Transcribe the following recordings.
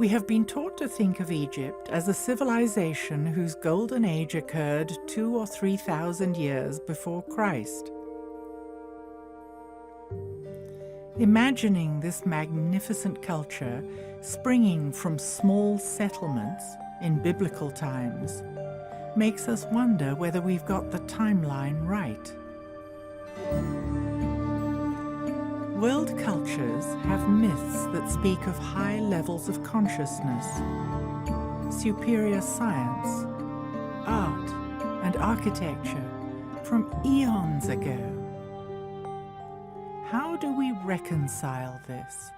We have been taught to think of Egypt as a civilization whose golden age occurred 2,000 or 3,000 years before Christ. Imagining this magnificent culture springing from small settlements in biblical times makes us wonder whether we've got the timeline right. World cultures have myths that speak of high levels of consciousness, superior science, art, and architecture from eons ago. How do we reconcile this?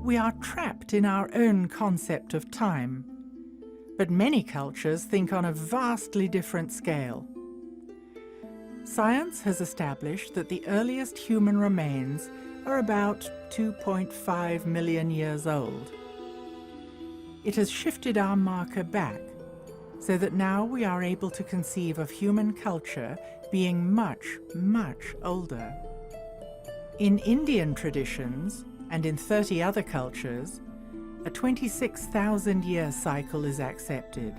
We are trapped in our own concept of time, but many cultures think on a vastly different scale. Science has established that the earliest human remains are about 2.5 million years old. It has shifted our marker back, so that now we are able to conceive of human culture being much, much older. In Indian traditions, and in 30 other cultures, a 26,000-year cycle is accepted.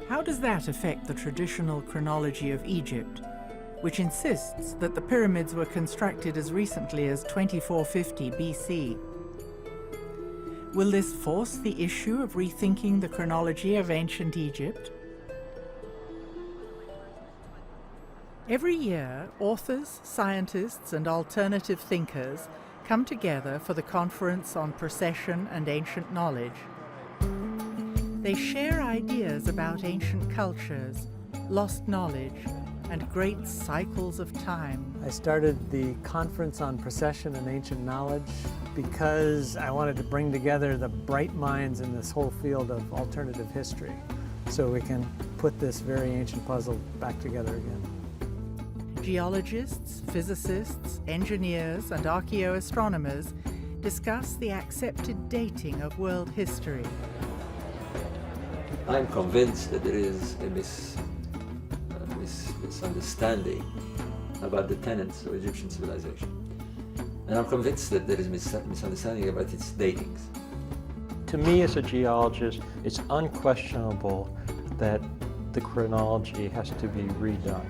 How does that affect the traditional chronology of Egypt, which insists that the pyramids were constructed as recently as 2450 BC? Will this force the issue of rethinking the chronology of ancient Egypt? Every year, authors, scientists, and alternative thinkers come together for the Conference on Precession and Ancient Knowledge. They share ideas about ancient cultures, lost knowledge, and great cycles of time. I started the Conference on Precession and Ancient Knowledge because I wanted to bring together the bright minds in this whole field of alternative history so we can put this very ancient puzzle back together again. Geologists, physicists, engineers, and archaeoastronomers discuss the accepted dating of world history. I'm convinced that there is a misunderstanding about the tenets of Egyptian civilization. And I'm convinced that there is misunderstanding about its datings. To me as a geologist, it's unquestionable that the chronology has to be redone.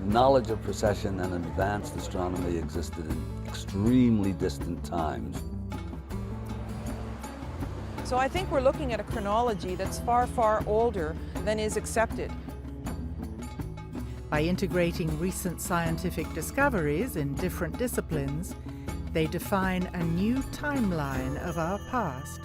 Knowledge of precession and advanced astronomy existed in extremely distant times. So I think we're looking at a chronology that's far, far older than is accepted. By integrating recent scientific discoveries in different disciplines, they define a new timeline of our past.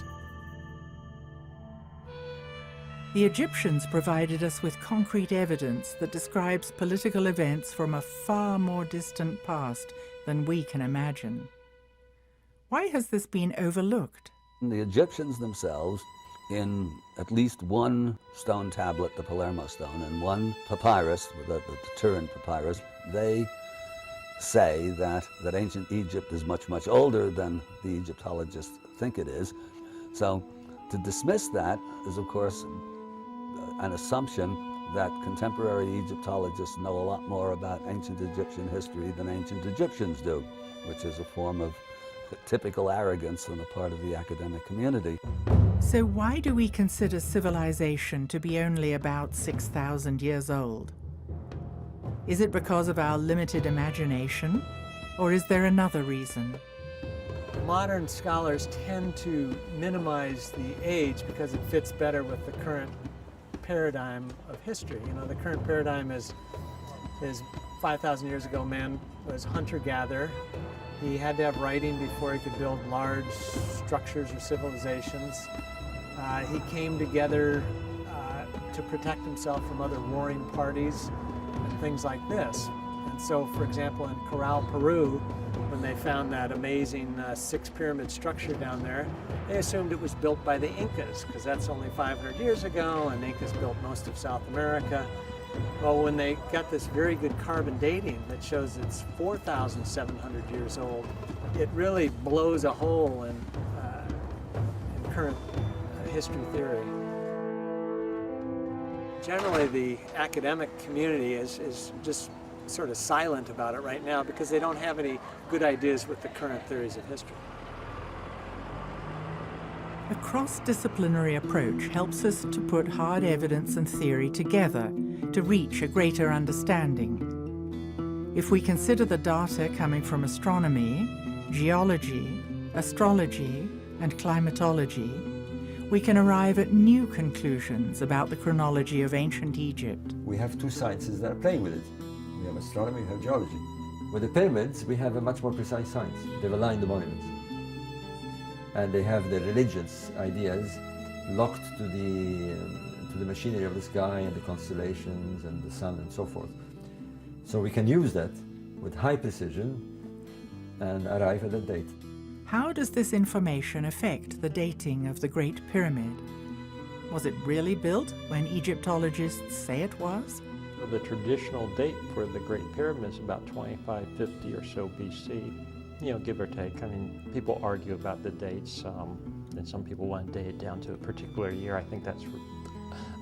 The Egyptians provided us with concrete evidence that describes political events from a far more distant past than we can imagine. Why has this been overlooked? The Egyptians themselves, in at least one stone tablet, the Palermo stone, and one papyrus, the Turin papyrus, they say that ancient Egypt is much, much older than the Egyptologists think it is. So to dismiss that is, of course, an assumption that contemporary Egyptologists know a lot more about ancient Egyptian history than ancient Egyptians do, which is a form of typical arrogance on the part of the academic community. So why do we consider civilization to be only about 6,000 years old? Is it because of our limited imagination, or is there another reason? Modern scholars tend to minimize the age because it fits better with the current paradigm of history. You know, the current paradigm is 5,000 years ago, man was hunter-gatherer. He had to have writing before he could build large structures or civilizations. He came together to protect himself from other warring parties. at things like this. And so, for example, in Corral, Peru, when they found that amazing six-pyramid structure down there, they assumed it was built by the Incas, because that's only 500 years ago, and the Incas built most of South America. Well, when they got this very good carbon dating that shows it's 4,700 years old, it really blows a hole in current history theory. Generally, the academic community is just sort of silent about it right now because they don't have any good ideas with the current theories of history. A cross-disciplinary approach helps us to put hard evidence and theory together to reach a greater understanding. If we consider the data coming from astronomy, geology, astrology, and climatology, we can arrive at new conclusions about the chronology of ancient Egypt. We have two sciences that are playing with it. We have astronomy, we have geology. With the pyramids, we have a much more precise science. They've aligned the monuments. And they have the religious ideas locked to the machinery of the sky and the constellations and the sun and so forth. So we can use that with high precision and arrive at that date. How does this information affect the dating of the Great Pyramid? Was it really built when Egyptologists say it was? The traditional date for the Great Pyramid is about 2550 or so BC, give or take. I mean, people argue about the dates, and some people want to date it down to a particular year. I think that's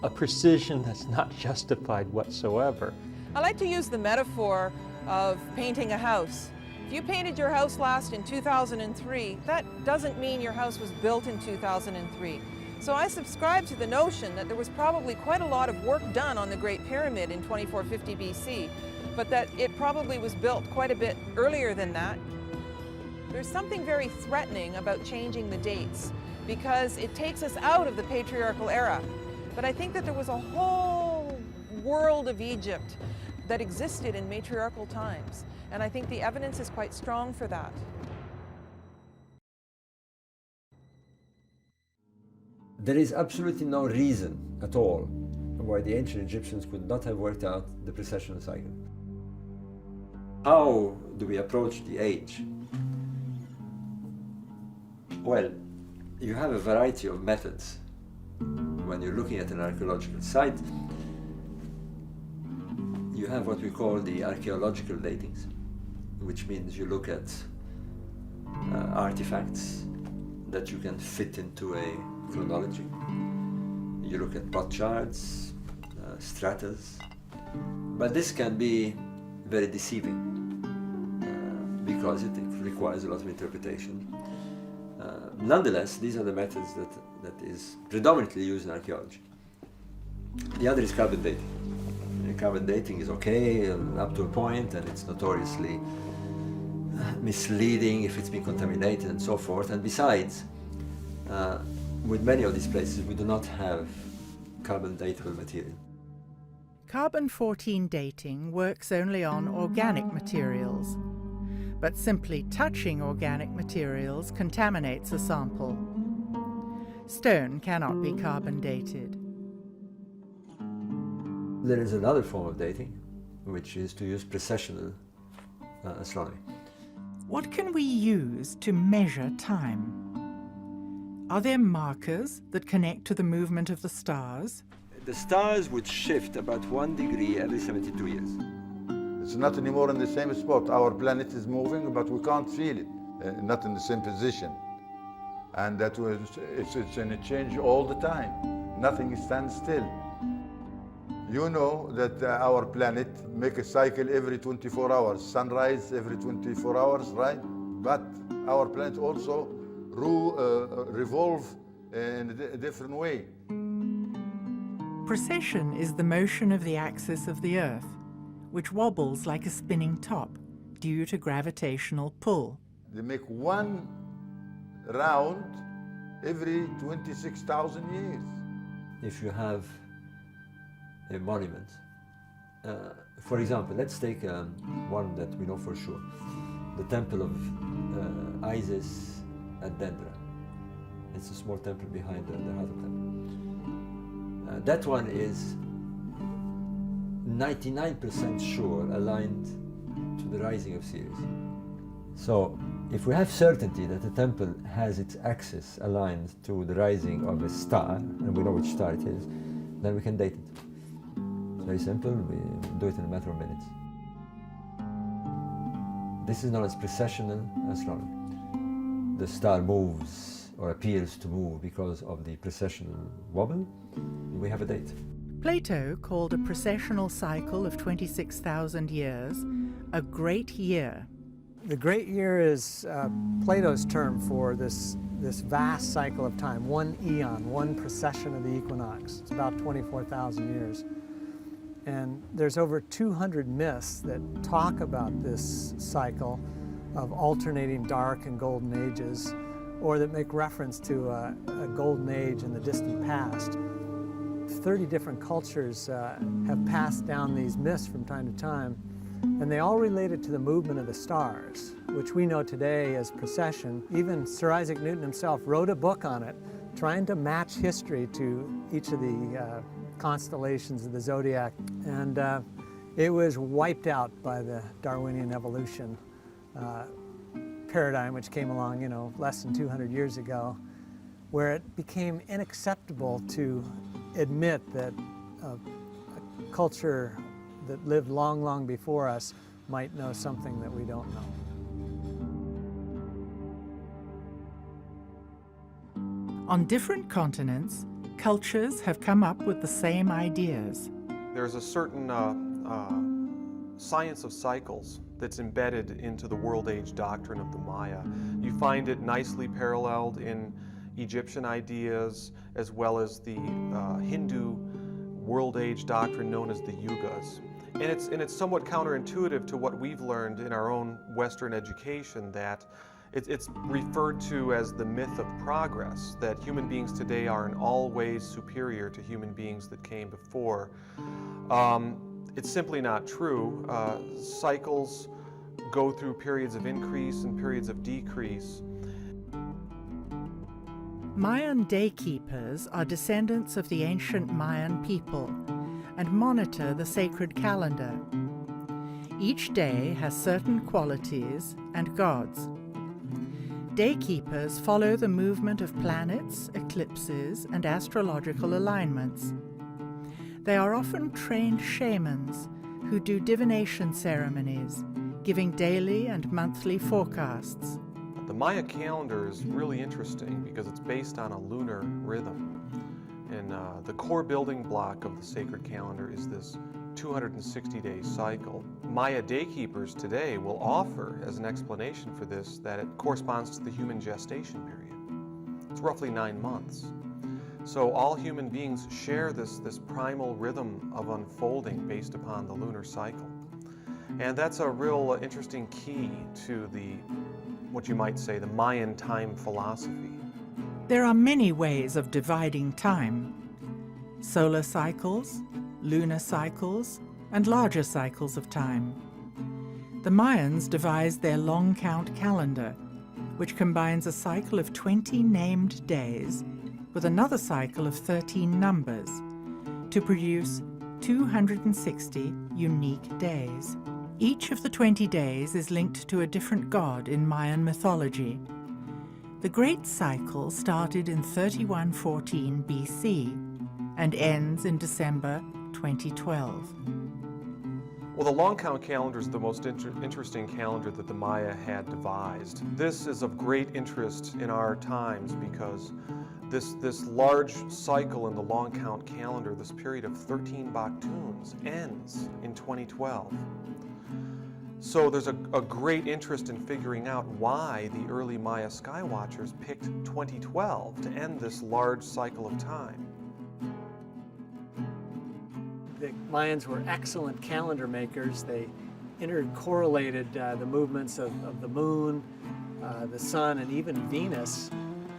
a precision that's not justified whatsoever. I like to use the metaphor of painting a house. If you painted your house last in 2003, that doesn't mean your house was built in 2003. So I subscribe to the notion that there was probably quite a lot of work done on the Great Pyramid in 2450 BC, but that it probably was built quite a bit earlier than that. There's something very threatening about changing the dates because it takes us out of the patriarchal era. But I think that there was a whole world of Egypt that existed in matriarchal times, and I think the evidence is quite strong for that. There is absolutely no reason at all why the ancient Egyptians could not have worked out the precessional cycle. How do we approach the age? Well, you have a variety of methods. When you're looking at an archaeological site, you have what we call the archaeological datings, which means you look at artifacts that you can fit into a chronology. You look at plot charts, stratas, but this can be very deceiving because it requires a lot of interpretation. Nonetheless, these are the methods that is predominantly used in archaeology. The other is carbon dating. Carbon dating is okay up to a point, and it's notoriously misleading if it's been contaminated and so forth. And besides, with many of these places, we do not have carbon datable material. Carbon-14 dating works only on organic materials, but simply touching organic materials contaminates a sample. Stone cannot be carbon dated. There is another form of dating, which is to use precessional astronomy. What can we use to measure time? Are there markers that connect to the movement of the stars? The stars would shift about 1 degree every 72 years. It's not anymore in the same spot. Our planet is moving, but we can't feel it, not in the same position. And that was, it's in a change all the time. Nothing stands still. You know that our planet make a cycle every 24 hours, sunrise every 24 hours, right? But our planet also revolve in a different way. Precession is the motion of the axis of the Earth, which wobbles like a spinning top due to gravitational pull. They make one round every 26,000 years. If you have a monument, for example, let's take one that we know for sure, the temple of Isis at Dendra. It's a small temple behind the Hathor temple. That one is 99% sure aligned to the rising of Sirius. So if we have certainty that the temple has its axis aligned to the rising of a star, and we know which star it is, then we can date it. It's very simple, we do it in a matter of minutes. This is known as precessional astronomy. The star moves or appears to move because of the precessional wobble. We have a date. Plato called a precessional cycle of 26,000 years a great year. The great year is Plato's term for this vast cycle of time, one eon, one precession of the equinox. It's about 24,000 years. And there's over 200 myths that talk about this cycle of alternating dark and golden ages, or that make reference to a golden age in the distant past. 30 different cultures have passed down these myths from time to time, and they all related to the movement of the stars, which we know today as precession. Even Sir Isaac Newton himself wrote a book on it, trying to match history to each of the constellations of the zodiac, and it was wiped out by the Darwinian evolution paradigm, which came along, you know, less than 200 years ago, where it became unacceptable to admit that a culture that lived long, long before us might know something that we don't know. On different continents, cultures have come up with the same ideas. There's a certain science of cycles that's embedded into the world age doctrine of the Maya. You find it nicely paralleled in Egyptian ideas as well as the Hindu world age doctrine known as the Yugas. And it's somewhat counterintuitive to what we've learned in our own Western education, that it's referred to as the myth of progress, that human beings today are in all ways superior to human beings that came before. It's simply not true. Cycles go through periods of increase and periods of decrease. Mayan daykeepers are descendants of the ancient Mayan people and monitor the sacred calendar. Each day has certain qualities and gods. Daykeepers follow the movement of planets, eclipses, and astrological alignments. They are often trained shamans who do divination ceremonies, giving daily and monthly forecasts. The Maya calendar is really interesting because it's based on a lunar rhythm. And the core building block of the sacred calendar is this 260-day cycle. Maya daykeepers today will offer as an explanation for this that it corresponds to the human gestation period. It's roughly 9 months. So all human beings share this primal rhythm of unfolding based upon the lunar cycle. And that's a real interesting key to what you might say, the Mayan time philosophy. There are many ways of dividing time: solar cycles, lunar cycles, and larger cycles of time. The Mayans devised their long count calendar, which combines a cycle of 20 named days with another cycle of 13 numbers to produce 260 unique days. Each of the 20 days is linked to a different god in Mayan mythology. The Great Cycle started in 3114 BC and ends in December 2012. Well, the long count calendar is the most interesting calendar that the Maya had devised. This is of great interest in our times because this large cycle in the long count calendar, this period of 13 Baktuns, ends in 2012. So there's a great interest in figuring out why the early Maya skywatchers picked 2012 to end this large cycle of time. The Mayans were excellent calendar makers. They intercorrelated the movements of the moon, the sun, and even Venus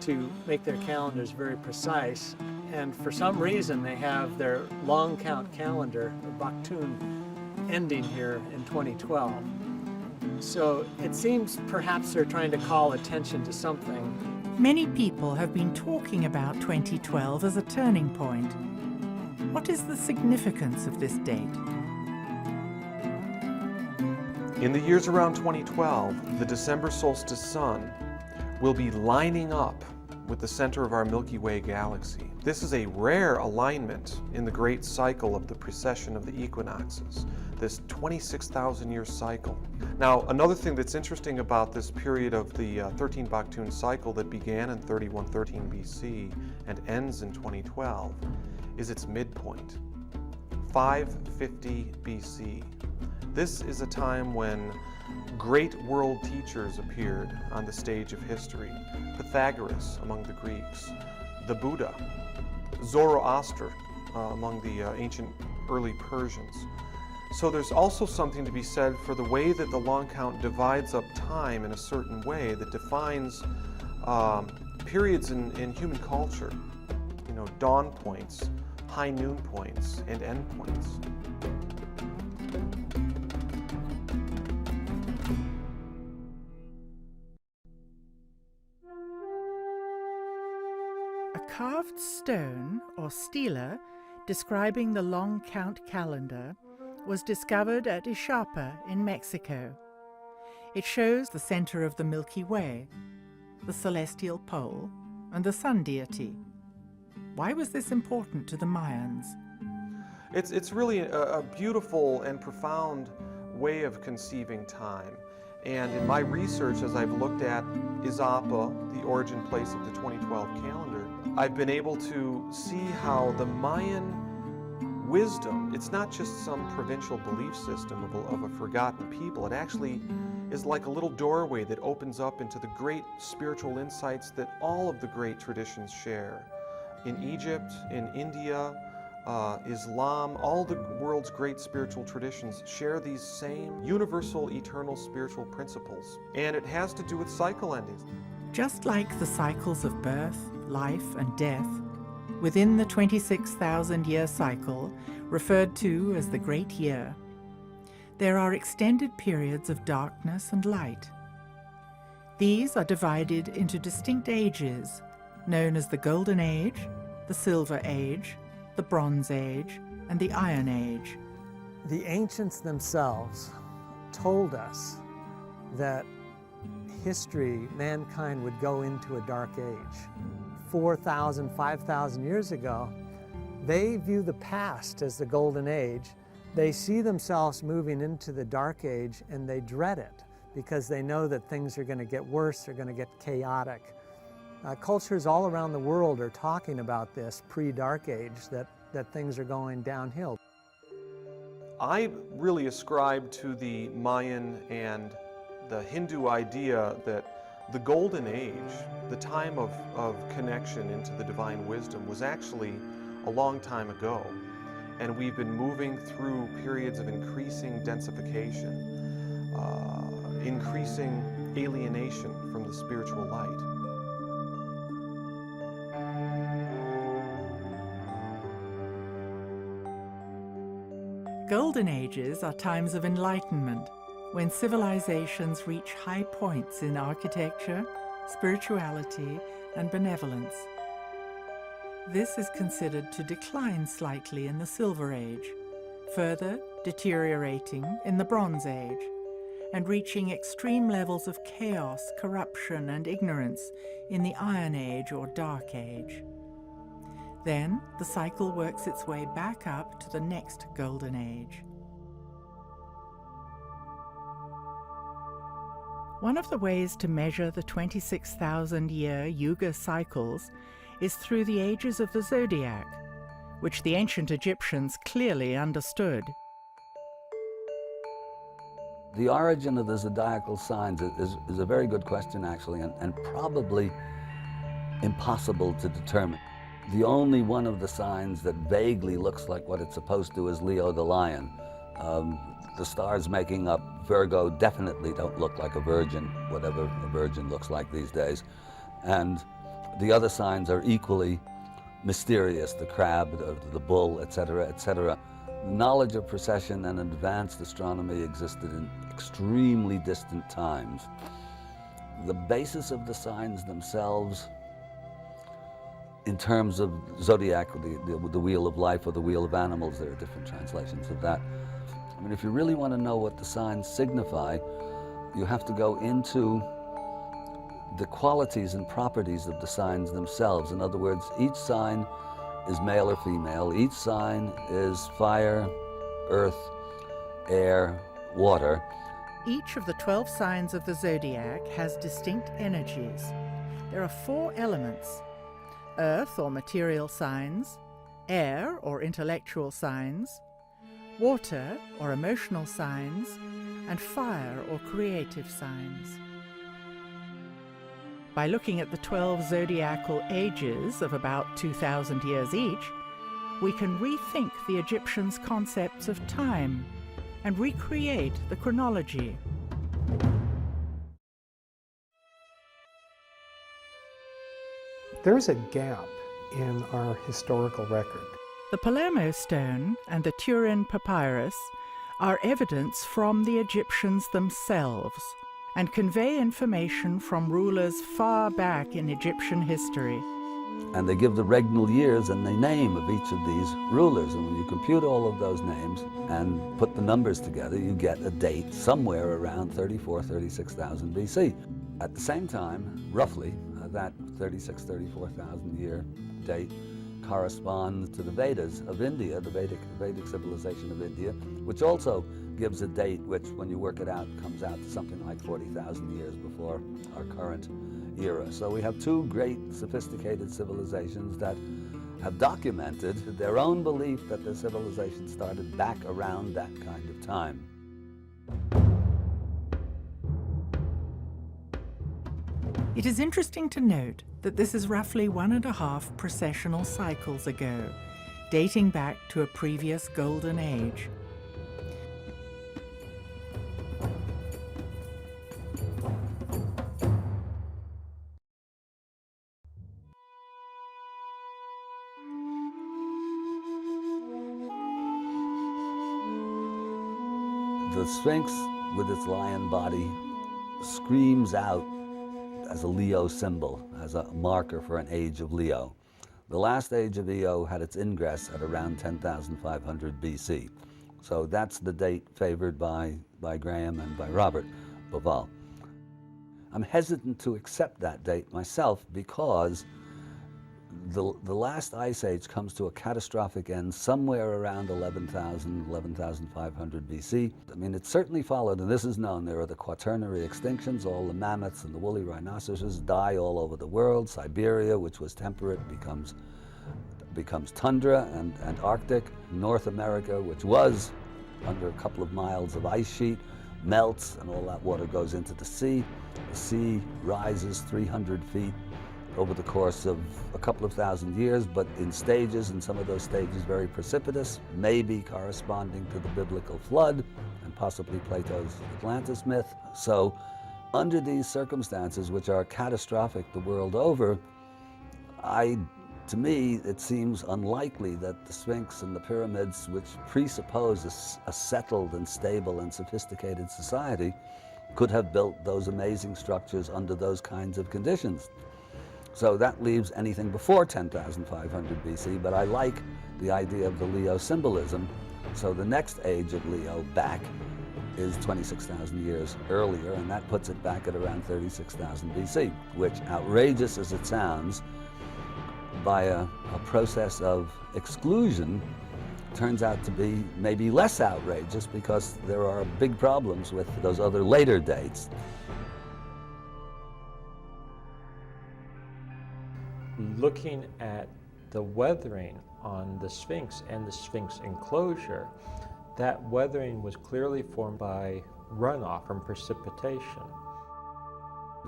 to make their calendars very precise. And for some reason, they have their long count calendar, the Baktun, ending here in 2012. So it seems perhaps they're trying to call attention to something. Many people have been talking about 2012 as a turning point. What is the significance of this date? In the years around 2012, the December solstice sun will be lining up with the center of our Milky Way galaxy. This is a rare alignment in the great cycle of the precession of the equinoxes, this 26,000 year cycle. Now, another thing that's interesting about this period of the 13 Baktun cycle that began in 3113 BC and ends in 2012 is its midpoint, 550 BC. This is a time when great world teachers appeared on the stage of history. Pythagoras among the Greeks, the Buddha, Zoroaster among the ancient early Persians. So there's also something to be said for the way that the long count divides up time in a certain way that defines periods in human culture. You know, dawn points, high noon points, and end points. A carved stone or stela describing the long count calendar was discovered at Ixapa in Mexico. It shows the center of the Milky Way, the celestial pole, and the sun deity. Why was this important to the Mayans? It's really a beautiful and profound way of conceiving time. And in my research, as I've looked at Ixapa, the origin place of the 2012 calendar, I've been able to see how the Mayan wisdom, it's not just some provincial belief system of a forgotten people. It actually is like a little doorway that opens up into the great spiritual insights that all of the great traditions share. In Egypt, in India, Islam, all the world's great spiritual traditions share these same universal, eternal spiritual principles. And it has to do with cycle endings. Just like the cycles of birth, life, and death, within the 26,000-year cycle, referred to as the Great Year, there are extended periods of darkness and light. These are divided into distinct ages, known as the Golden Age, the Silver Age, the Bronze Age, and the Iron Age. The ancients themselves told us that history, mankind would go into a dark age. 4,000, 5,000 years ago, they view the past as the Golden Age. They see themselves moving into the Dark Age and they dread it because they know that things are going to get worse, they're going to get chaotic. Cultures all around the world are talking about this pre-Dark Age, that things are going downhill. I really ascribe to the Mayan and the Hindu idea that the Golden Age, the time of connection into the divine wisdom, was actually a long time ago. And we've been moving through periods of increasing densification, increasing alienation from the spiritual light. Golden Ages are times of enlightenment, when civilizations reach high points in architecture, spirituality, and benevolence. This is considered to decline slightly in the Silver Age, further deteriorating in the Bronze Age, and reaching extreme levels of chaos, corruption, and ignorance in the Iron Age or Dark Age. Then the cycle works its way back up to the next Golden Age. One of the ways to measure the 26,000-year Yuga cycles is through the ages of the zodiac, which the ancient Egyptians clearly understood. The origin of the zodiacal signs is a very good question, actually, and probably impossible to determine. The only one of the signs that vaguely looks like what it's supposed to is Leo the lion. The stars making up Virgo definitely don't look like a virgin, whatever a virgin looks like these days. And the other signs are equally mysterious, the crab, the bull, etc., etc. Knowledge of precession and advanced astronomy existed in extremely distant times. The basis of the signs themselves, in terms of zodiac, the wheel of life or the wheel of animals, there are different translations of that. mean, if you really want to know what the signs signify, you have to go into the qualities and properties of the signs themselves. In other words, each sign is male or female. Each sign is fire, earth, air, water. Each of the 12 signs of the zodiac has distinct energies. There are 4 elements: earth or material signs, air or intellectual signs, water or emotional signs, and fire or creative signs. By looking at the 12 zodiacal ages of about 2,000 years each, we can rethink the Egyptians' concepts of time and recreate the chronology. There's a gap in our historical record. The Palermo stone and the Turin papyrus are evidence from the Egyptians themselves and convey information from rulers far back in Egyptian history. And they give the regnal years and the name of each of these rulers. And when you compute all of those names and put the numbers together, you get a date somewhere around 36,000 BC. At the same time, roughly, that 34,000 year date corresponds to the Vedas of India, the Vedic civilization of India, which also gives a date which, when you work it out, comes out to something like 40,000 years before our current era. So we have 2 great sophisticated civilizations that have documented their own belief that their civilization started back around that kind of time. It is interesting to note that this is roughly 1.5 precessional cycles ago, dating back to a previous golden age. The Sphinx, with its lion body, screams out as a Leo symbol, as a marker for an age of Leo. The last age of Leo had its ingress at around 10,500 BC. So that's the date favored by Graham and by Robert Bauval. I'm hesitant to accept that date myself because the last ice age comes to a catastrophic end somewhere around 11,500 BC. I mean, it certainly followed, and this is known, there are the quaternary extinctions. All the mammoths and the woolly rhinoceroses die all over the world. Siberia, which was temperate, becomes tundra and Arctic. North America, which was under a couple of miles of ice sheet, melts, and all that water goes into the sea. The sea rises 300 feet over the course of a couple of thousand years, but in stages, and some of those stages very precipitous, maybe corresponding to the biblical flood and possibly Plato's Atlantis myth. So under these circumstances, which are catastrophic the world over, to me, it seems unlikely that the Sphinx and the pyramids, which presuppose a settled and stable and sophisticated society, could have built those amazing structures under those kinds of conditions. So that leaves anything before 10,500 BC, but I like the idea of the Leo symbolism. So the next age of Leo back is 26,000 years earlier, and that puts it back at around 36,000 BC, which, outrageous as it sounds, by a process of exclusion, turns out to be maybe less outrageous because there are big problems with those other later dates. Looking at the weathering on the Sphinx and the Sphinx enclosure, that weathering was clearly formed by runoff from precipitation.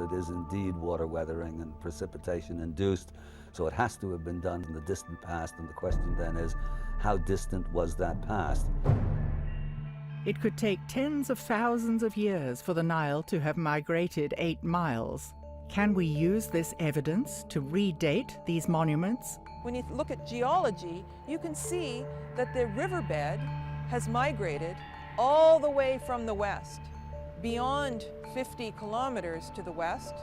It is indeed water weathering and precipitation induced, so it has to have been done in the distant past, and the question then is, how distant was that past? It could take tens of thousands of years for the Nile to have migrated 8 miles. Can we use this evidence to redate these monuments? When you look at geology, you can see that the riverbed has migrated all the way from the west, beyond 50 kilometers to the west,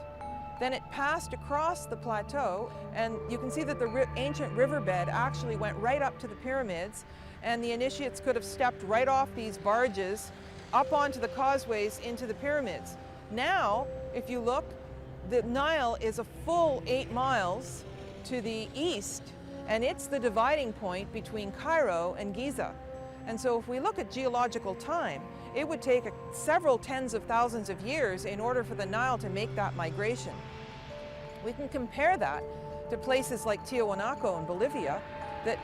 Then it passed across the plateau, and you can see that the ancient riverbed actually went right up to the pyramids, and the initiates could have stepped right off these barges up onto the causeways into the pyramids. Now, if you look, the Nile is a full 8 miles to the east, and it's the dividing point between Cairo and Giza. And so if we look at geological time, it would take several tens of thousands of years in order for the Nile to make that migration. We can compare that to places like Tiahuanaco in Bolivia that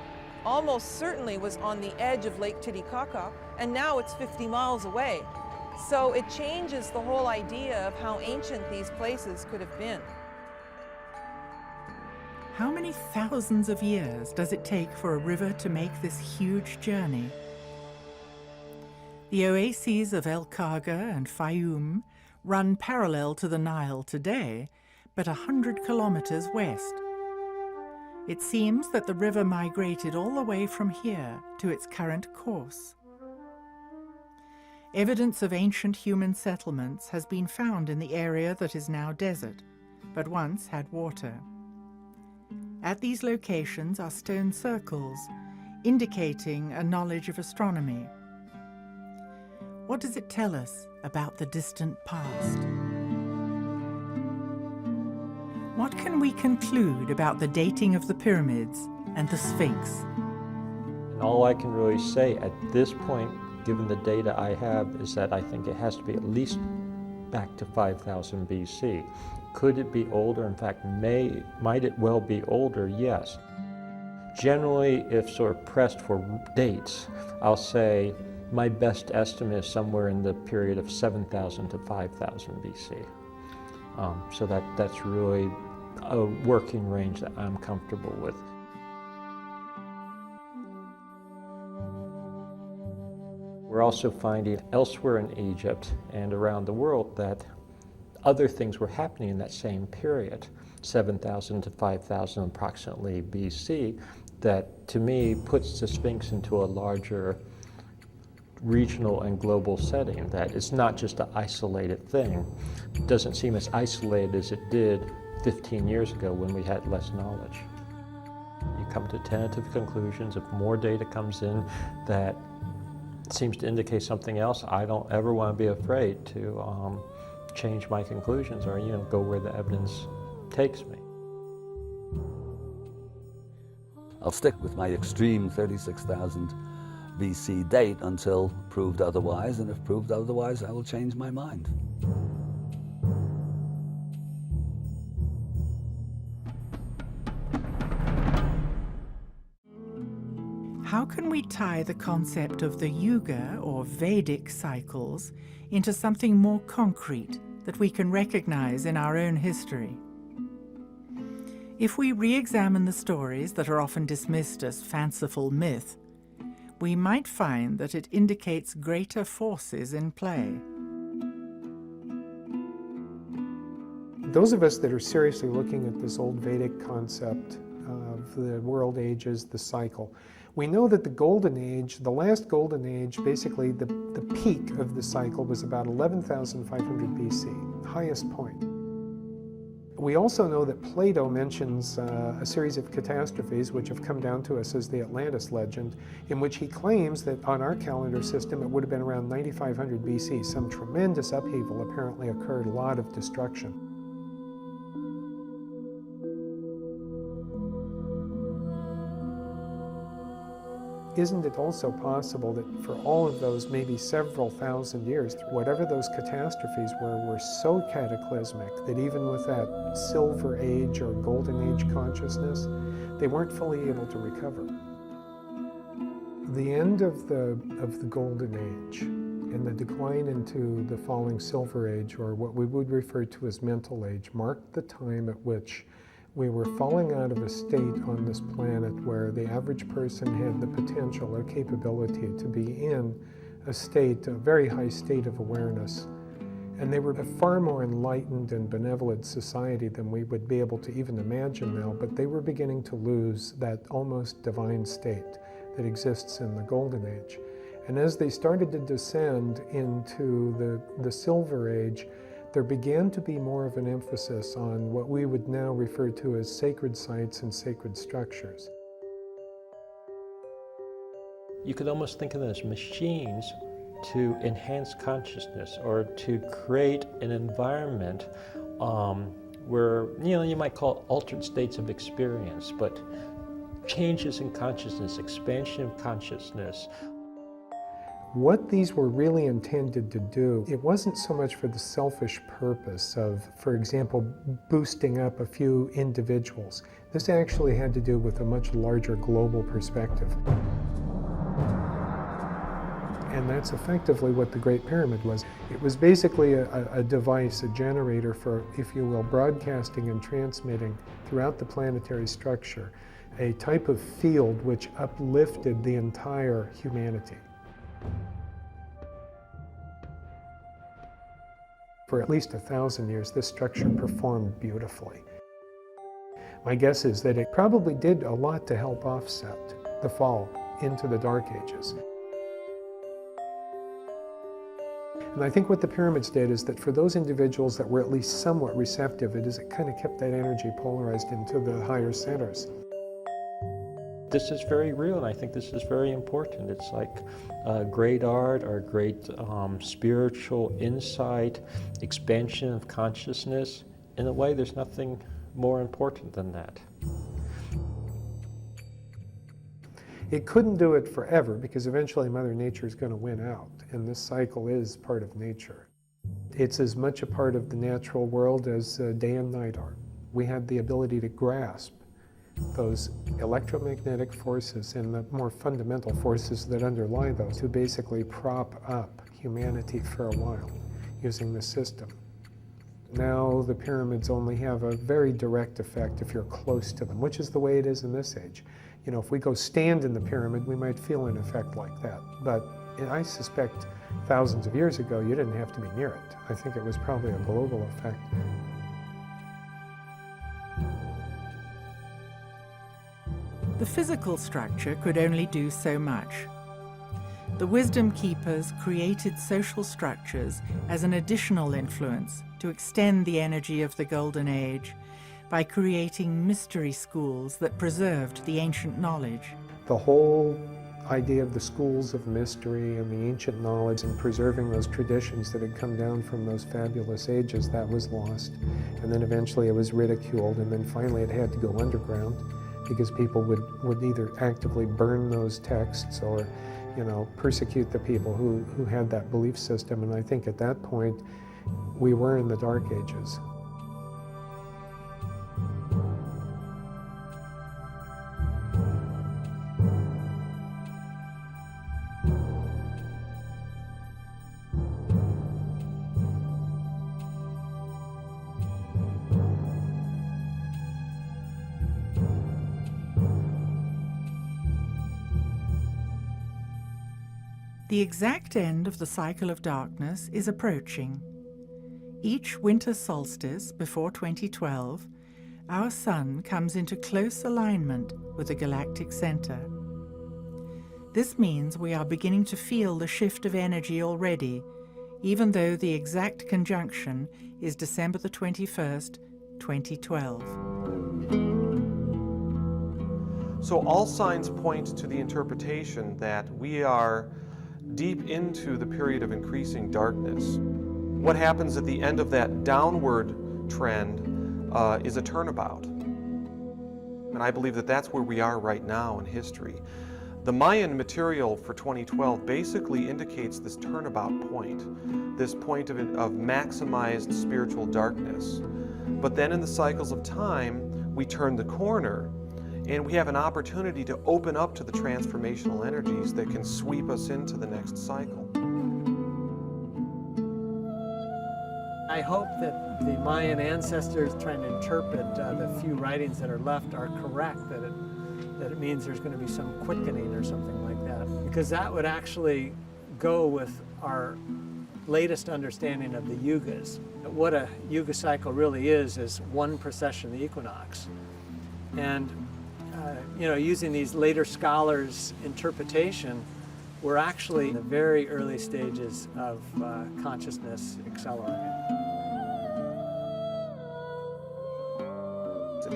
almost certainly was on the edge of Lake Titicaca, and now it's 50 miles away. So it changes the whole idea of how ancient these places could have been. How many thousands of years does it take for a river to make this huge journey? The oases of El Khaga and Fayoum run parallel to the Nile today, but 100 kilometers west. It seems that the river migrated all the way from here to its current course. Evidence of ancient human settlements has been found in the area that is now desert, but once had water. At these locations are stone circles, indicating a knowledge of astronomy. What does it tell us about the distant past? What can we conclude about the dating of the pyramids and the Sphinx? And all I can really say at this point, given the data I have, is that I think it has to be at least back to 5000 BC. Could it be older? In fact, might it well be older? Yes. Generally, if sort of pressed for dates, I'll say my best estimate is somewhere in the period of 7000 to 5000 BC. So that's really a working range that I'm comfortable with. We're also finding elsewhere in Egypt and around the world that other things were happening in that same period, 7,000 to 5,000 approximately BC, that to me puts the Sphinx into a larger regional and global setting, that it's not just an isolated thing. It doesn't seem as isolated as it did 15 years ago when we had less knowledge. You come to tentative conclusions. If more data comes in that seems to indicate something else, I don't ever want to be afraid to change my conclusions or go where the evidence takes me. I'll stick with my extreme 36,000 BC date until proved otherwise, and if proved otherwise, I will change my mind. How can we tie the concept of the Yuga or Vedic cycles into something more concrete that we can recognize in our own history? If we re-examine the stories that are often dismissed as fanciful myth, we might find that it indicates greater forces in play. Those of us that are seriously looking at this old Vedic concept of the world ages, the cycle, we know that the Golden Age, the last Golden Age, basically the peak of the cycle was about 11,500 BC, highest point. We also know that Plato mentions a series of catastrophes which have come down to us as the Atlantis legend, in which he claims that on our calendar system it would have been around 9500 BC. Some tremendous upheaval apparently occurred, a lot of destruction. Isn't it also possible that for all of those maybe several thousand years, whatever those catastrophes were so cataclysmic that even with that Silver Age or Golden Age consciousness, they weren't fully able to recover? The end of the Golden Age and the decline into the falling Silver Age, or what we would refer to as Mental Age, marked the time at which we were falling out of a state on this planet where the average person had the potential or capability to be in a state, a very high state of awareness. And they were a far more enlightened and benevolent society than we would be able to even imagine now, but they were beginning to lose that almost divine state that exists in the Golden Age. And as they started to descend into the Silver Age, there began to be more of an emphasis on what we would now refer to as sacred sites and sacred structures. You could almost think of them as machines to enhance consciousness or to create an environment where, you might call it altered states of experience, but changes in consciousness, expansion of consciousness. What these were really intended to do, it wasn't so much for the selfish purpose of, for example, boosting up a few individuals. This actually had to do with a much larger global perspective. And that's effectively what the Great Pyramid was. It was basically a device, a generator for, if you will, broadcasting and transmitting throughout the planetary structure a type of field which uplifted the entire humanity. For at least 1,000 years, this structure performed beautifully. My guess is that it probably did a lot to help offset the fall into the Dark Ages. And I think what the pyramids did is that for those individuals that were at least somewhat receptive, it kind of kept that energy polarized into the higher centers. This is very real, and I think this is very important. It's like great art or great spiritual insight, expansion of consciousness. In a way, there's nothing more important than that. It couldn't do it forever because eventually Mother Nature is going to win out, and this cycle is part of nature. It's as much a part of the natural world as day and night are. We have the ability to grasp those electromagnetic forces and the more fundamental forces that underlie those to basically prop up humanity for a while using the system. Now the pyramids only have a very direct effect if you're close to them, which is the way it is in this age. You know, if we go stand in the pyramid, we might feel an effect like that. But I suspect thousands of years ago, you didn't have to be near it. I think it was probably a global effect. The physical structure could only do so much. The wisdom keepers created social structures as an additional influence to extend the energy of the Golden Age by creating mystery schools that preserved the ancient knowledge. The whole idea of the schools of mystery and the ancient knowledge and preserving those traditions that had come down from those fabulous ages, that was lost. And then eventually it was ridiculed, and then finally it had to go underground because people would either actively burn those texts or, persecute the people who had that belief system. And I think at that point, we were in the Dark Ages. The exact end of the cycle of darkness is approaching. Each winter solstice before 2012, our sun comes into close alignment with the galactic center. This means we are beginning to feel the shift of energy already, even though the exact conjunction is December the 21st, 2012. So all signs point to the interpretation that we are deep into the period of increasing darkness. What happens at the end of that downward trend is a turnabout. And I believe that that's where we are right now in history. The Mayan material for 2012 basically indicates this turnabout point, this point of maximized spiritual darkness. But then in the cycles of time, we turn the corner and we have an opportunity to open up to the transformational energies that can sweep us into the next cycle. I hope that the Mayan ancestors trying to interpret the few writings that are left are correct, that it means there's going to be some quickening or something like that. Because that would actually go with our latest understanding of the yugas. What a yuga cycle really is one precession of the equinox. And using these later scholars' interpretation, we're actually in the very early stages of consciousness accelerating.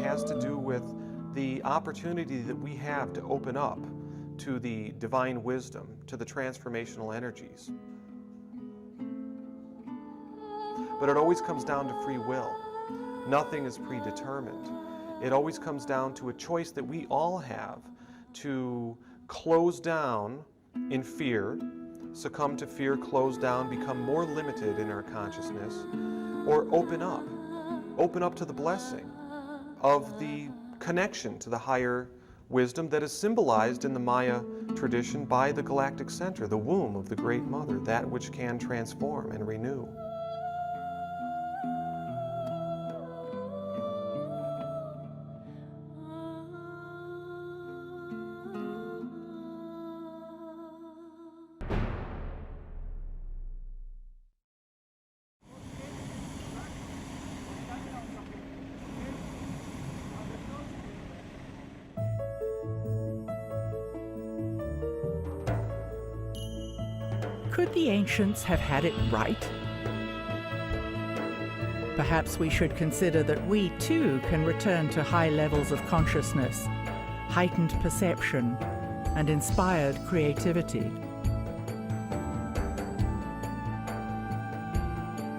has to do with the opportunity that we have to open up to the divine wisdom, to the transformational energies. But it always comes down to free will. Nothing is predetermined. It always comes down to a choice that we all have to close down in fear, succumb to fear, close down, become more limited in our consciousness, or open up to the blessing of the connection to the higher wisdom that is symbolized in the Maya tradition by the galactic center, the womb of the Great Mother, that which can transform and renew. Could the ancients have had it right? Perhaps we should consider that we too can return to high levels of consciousness, heightened perception, and inspired creativity.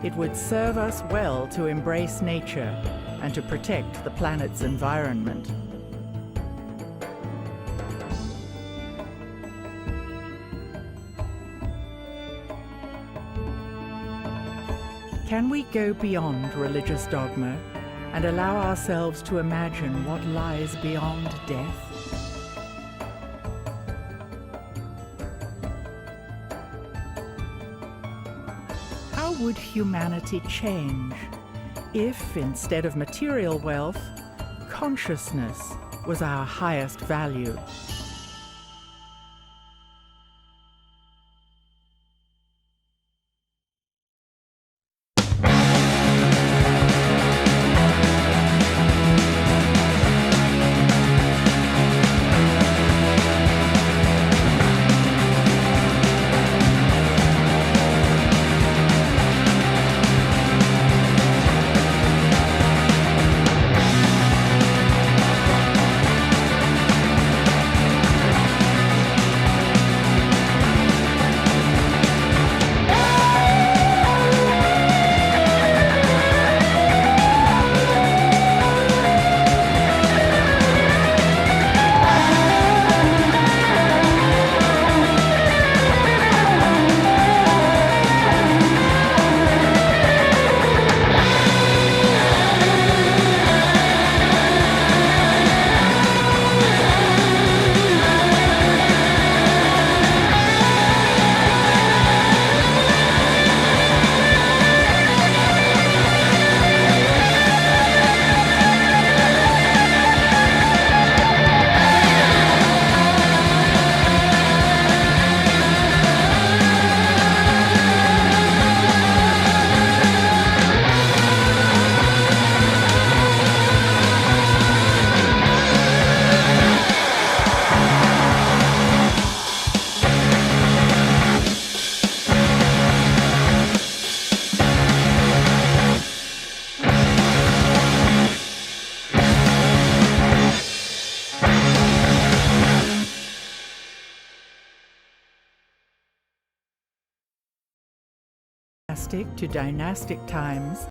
It would serve us well to embrace nature and to protect the planet's environment. Can we go beyond religious dogma and allow ourselves to imagine what lies beyond death? How would humanity change if, instead of material wealth, consciousness was our highest value? To dynastic times,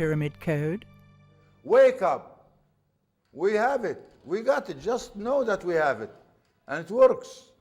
pyramid code? Wake up. We have it. We got it. Just know that we have it. And it works.